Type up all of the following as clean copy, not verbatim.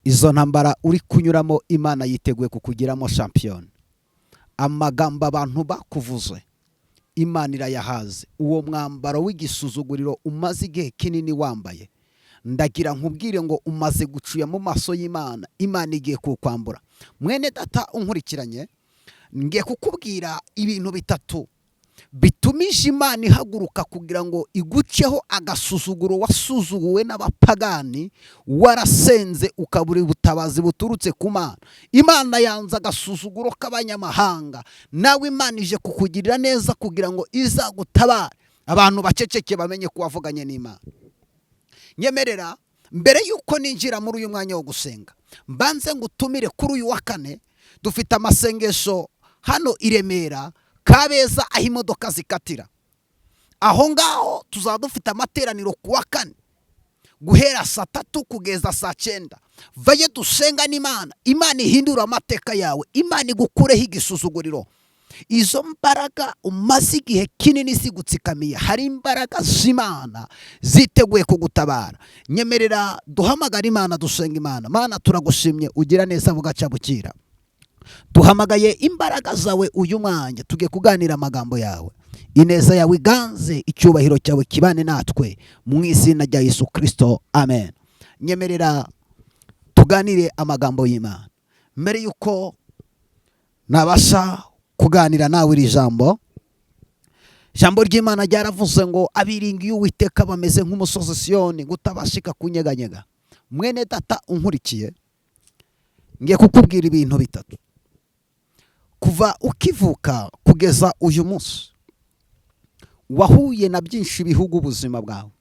izo ntambara uri kunyuramo Imana yiteguye kukugiramo champion. Amagambo abantu bakuvuze Imana irayahaze. Uwo mwambaro w'igisuzuguriro umaze igihe kinini wambaye, ndagira nkubwire ngo umaze gucuya mu maso y'Imana. Imana igiye kukwambura. Mwene data unkurikiranye, ngiye kukubwira ibintu bitatu bitumije Imana ihaguruka kugira ngo iguceho agasuzuguro wasuzuguwe n'abapagani, warasenze ukabura ubutabazi buturutse ku Mana. Imana yanze agasuzuguro k'abanyamahanga, nawe Imana ije kukugirira neza kugira ngo izagutabare. Abantu baceceke bamenye ko wavuganye n'Imana. Nyemerera mbere yuko ninjira muri uyu mwanya wo gusenga, mbanze ngutumire kuri uyu wa kane dufite amasengesho hano i Remera Kabeza, aho imodoka zikatira. Aho ngaho tuzaba dufite amateraniro ku wa kane guhera saa 3 kugeza saa 9. Vaye dusenga n'Imana. Imana ihindura amateka yawe. Imana igukureho igisuzuguriro. Izo mbaraga umaze igihe kinini zigutsikamiye, hari imbaraga z'Imana ziteguye kugutabara. Nyemerera duhamagara Imana, dusenga Imana. Mana, turagushimye, ugira neza bugaca bukira. Duhamagaye imbaraga zawe uyu mwanya, tugiye kuganira amagambo yawe. Ineza yawe iganze, icyubahiro cyawe kibane natwe mu izina rya Yesu Kristo, amen. Nyemerera tuganire amagambo y'Imana. Mbere yuko nabasha kuganira nawe iri jambo ry'Imana ryaravuze ngo abiringiye Uwiteka bameze nk'umusozi Siyoni gutabashika kunyeganyega. Mwene data unkurikiye, ngiye kukubwira ibintu bitatu. Kuva ukivuka kugeza uyu munsi, wahuye na byinshi bihugu ubuzima bwawe.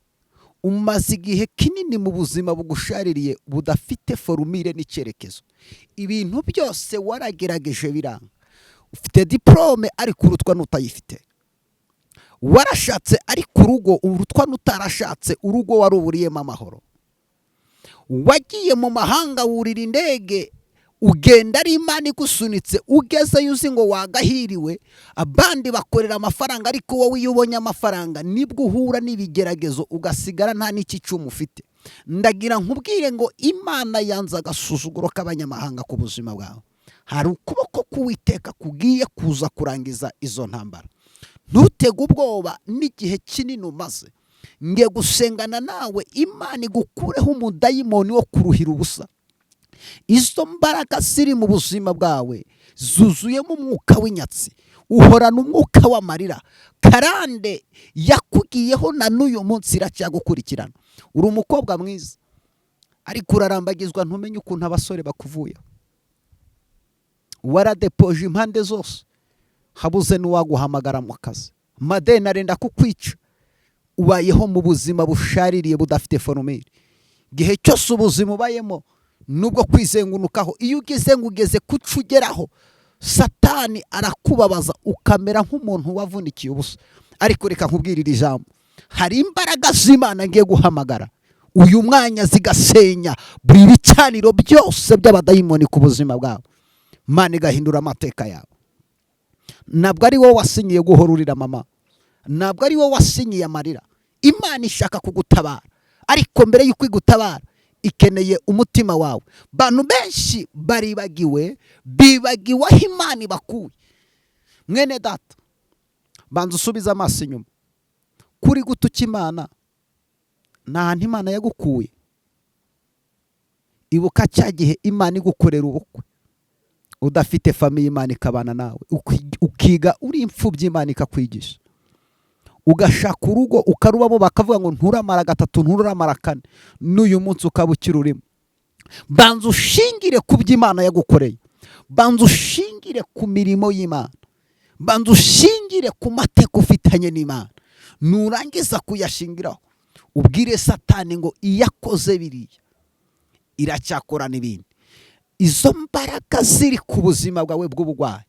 Umaze igihe kinini mu buzima bugushaririye budafite formule n'icyerekezo. Ibintu byose waragerageje biranga. Ufite diplome ariko urutwa n'utayifite. Warashatse ariko urugo urutwa n'utarashatse, urugo waruburiyemo amahoro. Wagiye mu mahanga wurira indege, ugenda ari Imana igusunitse, ugeze yuzi ngo wagahiriwe. Abandi bakorera amafaranga ariko wowe iyo ubonye amafaranga nibwo uhura n'ibigeragezo ugasigara nta n'ikicumu ufite. Ndagira nkubwire ngo Imana yanze agasuzuguro k'abanyamahanga ku buzima bwawe. Hari ukuboko k'Uwiteka kugiye kuza kurangiza izo ntambara. Ntutege ubwoba n'igihe kinini umaze. Ngiye gusengana nawe, Imana igukureho umudayimoni wo kuruhira ubusa. Izo mbaraga ziri mu buzima bwawe zuzuyemo umwuka w'inyatsi, uhorana umwuka w'amarira. Karande yakugiyeho na n'uyu munsi iracyagukurikirana. Uri umukobwa mwiza ariko urarambagizwa, ntumenye ukuntu abasore bakuvuyeho. Waradepoje impande zose, habuze n'uwaguhamagara mu kazi. Madeni arenda kukwica. Ubayeho mu buzima bushaririye budafite formule. Gihe cyose ubuzima ubayemo nubwo kwizengunukaho. Iyo ugeze ngo ugeze kucugeraho, Satani arakubabaza ukamera nk'umuntu wavunikiye ubusa. Ariko reka nkubwire iri jambo, hari imbaraga z'Imana ngiye guhamagara uyu mwanya zigasenya buri bicaniro byose by'abadayimoni ku buzima bwawe. Imana igahindura amateka yawe. Ntabwo ari wowe wasinyiye guhorurira mama, ntabwo ari wowe wasinyiye amarira. Imana ishaka kugutabara, ariko mbere y'uko igutabara ikeneye umutima wawe. Bantu benshi bibagiwe aho Imana ibakuye. Mwene data, banza usubiza amaso inyuma. Kuri gutuka Imana, nta hantu Imana yagukuye. Ibuka cya gihe Imana igukorera ubukwe udafite famiye, Imana ikabana nawe, ukiga uri imfubyi, Imana ikakwigisha. Ugashaka urugo ukarubamo, bakavuga ngo nturamara 3 nturamara 4, n'uyu munsi ukaba ukirurimo. Banza ushingire ku by'Imana yagukoreye. Banza ushingire ku mirimo y'Imana. Banza ushingire ku mateka ufitanye n'Imana. Nurangiza kuyashingiraho, ubwire Satani ngo iyakoze biriya iracyakora n'ibindi. Izo mbaraga ziri ku buzima bwawe bw'ubugwayi,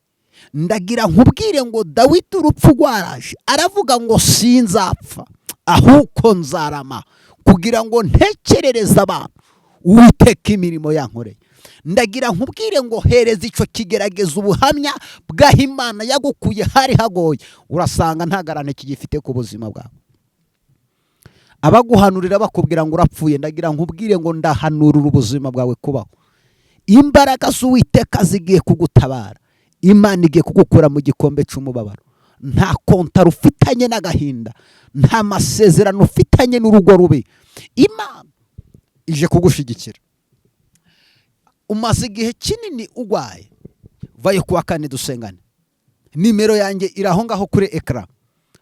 ndagira nkubwire ngo Dawidi urupfu rwaraje aravuga ngo sinzapfa ahubwo nzarama, kugira ngo ntekerereze abantu Uwiteka imirimo yankoreye. Ndagira nkubwire ngo hereza icyo kigerageza ubuhamya bw'aho Imana yagukuye hari hagoye, urasanga nta garane kigifite ku buzima bwawe. Abaguhanurira bakubwira ngo urapfuye, ndagira nkubwire ngo ndahanurira ubuzima bwawe kubaho. imbaraga z'Uwiteka zigiye kugutabara. Imana igiye kugukura mu gikombe cy'umubabaro. Nta konta rufitanye n'agahinda, nta masezerano ufitanye n'urugo rubi. Imana ije kugushigikira. Umaze igihe kinini ugwaye, vayo kuwa kane dusengane. Nimero yanjye iraho ngaho kuri ekara.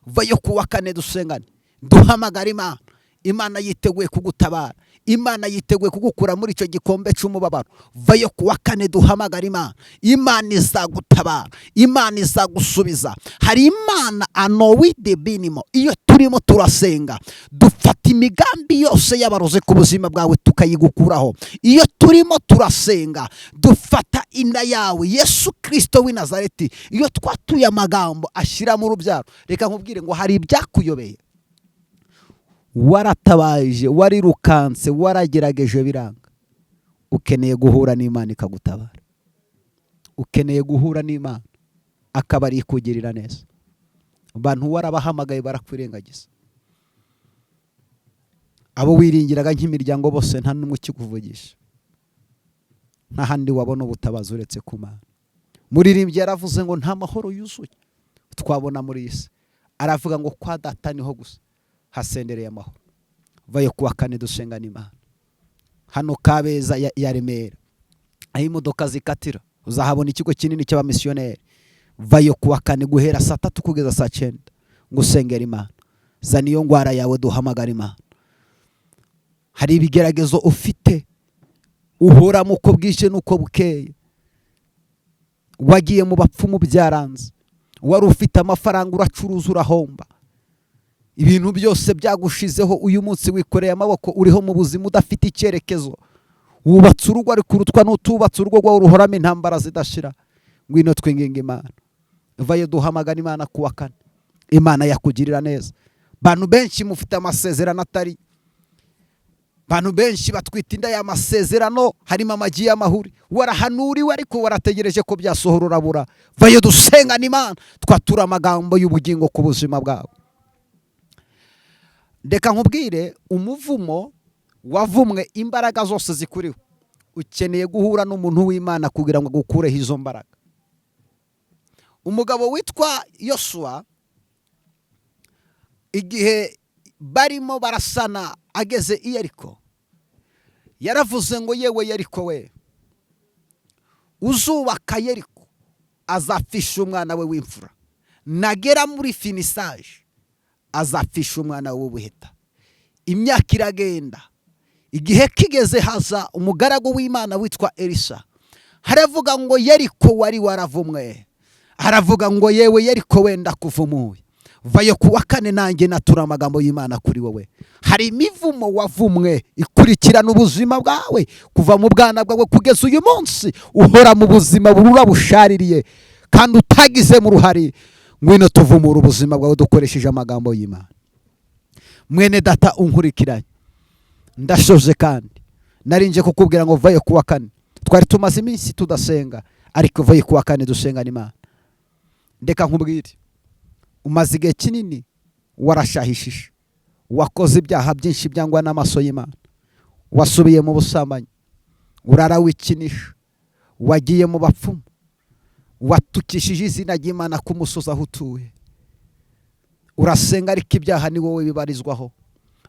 Vayo kuwa kane dusengane. Duhamagara Imana. Imana yiteguye kugutabara. Imana yiteguye kugukura muri icyo gikombe cy'umubabaro. Vayo kuwa kane duhamagara Imana. Imana izagutabara. Imana izagusubiza. Hari Imana anowide binimo. Iyo turimo turasenga, dufata imigambi yose y'abarozi ku buzima bwawe tukayigukuraho. Iyo turimo turasenga, dufata inda yawe Yesu Kristo w'i Nazareti. Iyo twatuye amagambo ashyira mu rubyaro, reka nkubwire ngo hari ibyakuyobeye. Waratabaje, warirukanse, waragerageje biranga. Ukeneye guhura n'Imana ikagutabara. Ukeneye guhura n'Imana akaba ari ikugirira neza. Abantu warabahamagaye barakwirengagiza. Abo wiringiraga nk'imiryango bose nta n'umwe ukikuvugisha. Nta handi wabona ubutabazi uretse ku Mana. Muririmbyi yaravuze ngo nta mahoro yuzuye twabona muri isi. Aravuga ngo kwa Data niho gusa hasendereye amahoro. Vayo kuwa kane dusengana Imana. Hano Kabeza ya Remera, aho imodoka zikatira, uzahabona ikigo kinini cy'abamisiyoneri. Vayo kuwa kane guhera saa 3 kugeza saa 9 ngo usengera Imana. Zana iyo ngwara yawe duhamagara Imana. Hari ibigeragezo ufite uhora muko bwije nuko bukeye. Wagiye mu bapfumu byaranze. Wari ufite amafaranga uracuruza urahomba. Ibintu byose byagushizeho, uyu munsi wikoreye amaboko, uriho mu buzima udafite icyerekezo. Wubatse urugo ari kurutwa n'utubatse urugo rwawe ruhoramo intambara zidashira. Ngwino twinginga Imana. Vayo duhamagara Imana kuwa kane. Imana yakugirira neza. Bantu benshi mufite amasezerano atari. Bantu benshi batwita inda y'amasezerano, harimo amagi y'amahuri. Warahanuriwe ariko warategereje ko byasohora urabura. Vayo dusengana Imana, twatura amagambo y'ubugingo ku buzima bwawe. Ndeka nkubwire, umuvumo wavumwe imbaraga zose zikuriho. Ukeneye guhura n'umuntu w'Imana kugira ngo agukureho izo mbaraga. Umugabo witwa Yosuwa, igihe barimo barasana ageze i Yeriko, yaravuze ngo yewe Yeriko we, uzubaka Yeriko azapfisha umwana we w'imfura. Nagera muri finisage azapfisha umwana we w'ubuheta. Imyaka iragenda, igihe kigeze haza umugaragu w'Imana witwa Elisa. Haravuga ngo Yeriko wari waravumwe. Haravuga ngo yewe Yeriko wenda kuvumuye. Vayo kuwa kane nanjye natura amagambo y'Imana kuri wowe. Hari imivumo wavumwe ikurikirana ubuzima bwawe kuva mu bwana bwawe kugeza uyu munsi. Uhora mu buzima burura bushaririye kandi utagize mu ruhari. Ngwino tuvumura ubuzima bwawe dukoresheje amagambo y'Imana. Mwene data unkurikiranye, ndashoje kandi narinje kukubwira ngo vayo kuwa kane. Twari tumaze iminsi tudasenga, ariko vayo kuwa kane dusengana Imana. Ndeka nkubwire, umaze igihe kinini warashahishije, wakoze ibyaha byinshi byangwa n'amaso y'Imana, wasubiye mu busambanyi, urara wikinisha, wagiye mu bapfumu, watukishije izina ry'Imana ku musozi aho utuye. Urasenga ariko ibyaha ni wowe bibarizwaho.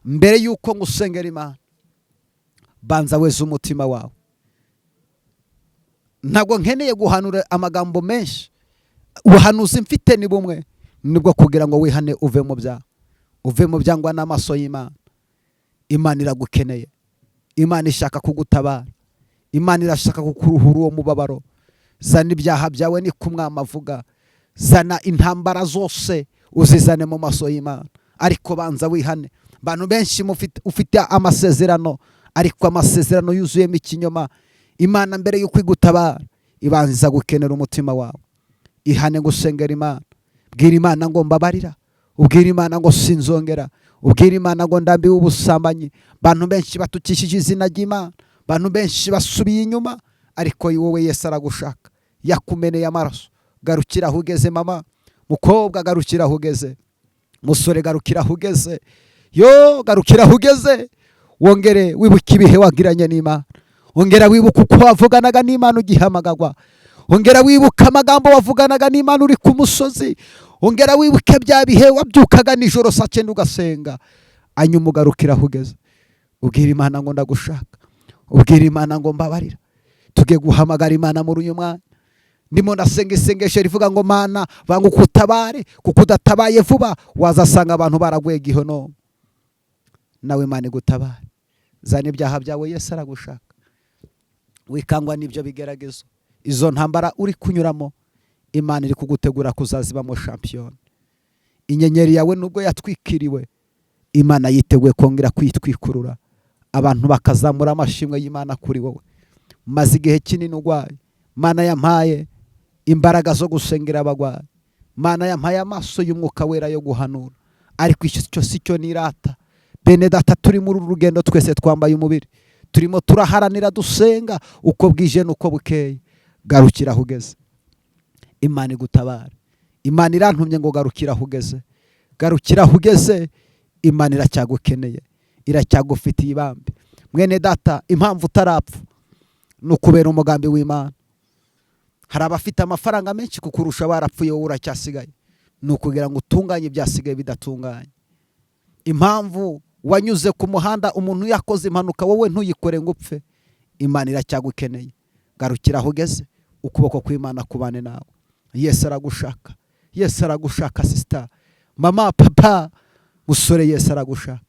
Mbere yuko ngusengera Imana, banza weze umutima wawe. Ntabwo nkeneye guhanura amagambo menshi. Ubuhanuzi mfite ni bumwe, nibwo kugira ngo wihane uve mu byaha, uve mu byangwa n'amaso y'Imana. Imana iragukeneye. Imana ishaka kugutabara. Imana irashaka kukuruhura uwo mubabaro. Zana ibyaha byawe ni kumwama avuga. Zana intambara zose uzizane mu maso y'Imana, ariko banza wihane. Bantu benshi ufite amasezerano, ariko amasezerano yuzuyemo ikinyoma. Imana mbere yuko igutabara ibanza gukenera umutima wawe. Ihane gusengera Imana. Bwira Imana ngo mbabarira. Ubwira Imana ngo sinzongera. Ubwira Imana ngo ndambiwe ubusambanyi. Bantu benshi batukishije izina ry'Imana. Bantu benshi basubiye inyuma, ariko wowe Yesu aragushaka. Yakumeneye amaraso. Garukira aho ugeze mama. Mukobwa garukira aho ugeze. Musore garukira aho ugeze. Yo garukira aho ugeze. Wongere wibuke ibihe wagiranye n'Imana. ongera wibuka uko wavuganaga n'Imana ugihamagagwa, ongera wibuka amagambo wavuganaga n'Imana uri ku musozi, ongera wibuke bya bihe wabyukaga nijoro saa 9 ugasenga, hanyuma ugarukira aho ugeze, ubwira Imana ngo ndagushaka, ubwira Imana ngo mbabarira. Tuge guhamagara Imana muri uyu mwanya. Ndimo ndasenga isengesho rivuga ngo Mana banguka utabare, kuko udatabaye vuba wazasanga abantu baraguye gihono. Nawe Imana igutabare, zana ibyaha byawe, Yesu aragushaka. Wikangwa n'ibyo bigeragezo, izo ntambara uri kunyuramo, Imana iri kugutegura kuzazibamo champion. Inyenyeri yawe nubwo yatwikiriwe, Imana yiteguye kongera kwitwikurura, abantu bakazamura amashimwe y'Imana kuri wowe. Maze igihe kinini urwaye, Mana yampaye imbaraga zo gusengera abagwayi, Mana yampaye amaso y'umwuka wera yo guhanura, ariko icyo si cyo nirata. Bene data, turi muri urugendo, twese twambaye umubiri, turimo turaharanira dusenga uko bwije nuko bukeye. Garukira aho ugeze, Imana igutabara. Imana irantumye ngo garukira aho ugeze, garukira aho ugeze. Imana iracyagukeneye, iracyagufitiye ibambe. Mwene data, impamvu utarapfa nukubera umugambi w'Imana. Hari abafite amafaranga menshi kukurusha, barapfuye, wowe uracyasigaye, nukugira ngo utunganye ibyasigaye bidatunganye. Impamvu wanyuze ku muhanda umuntu yakoze impanuka, wowe ntuyikore ngo upfe, Imana iracyagukeneye. Garukira aho ugeze, ukuboko kw'Imana kubane nawe. Yesu aragushaka, Yesu aragushaka sister, mama, papa, musore, Yesu aragushaka.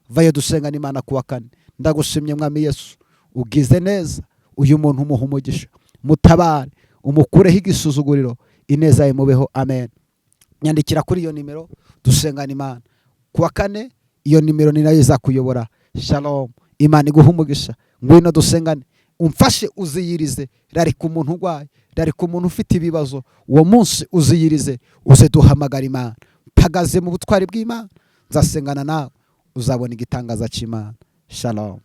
Vayo dusenga n'Imana kuwa kane. Ndagushimye Mwami Yesu, ugize neza uyu muntu, umuha umugisha, mutabare, umukureho igisuzuguriro, ineza ye mubeho, amen. Nyandikira kuri iyo nimero dusengana Imana kuwa kane. Iyo nimero ni nayo izakuyobora. Shalom, Imana iguha umugisha. Ngwino dusengane, umfashe uziyirize. Rari ku muntu urwaye, rari ku muntu ufite ibibazo, uwo munsi uziyirize, uze duhamagara Imana. Mpagaze mu butwari bw'Imana, nzasengana nawe, uzabona igitangaza cy'Imana. Shalom.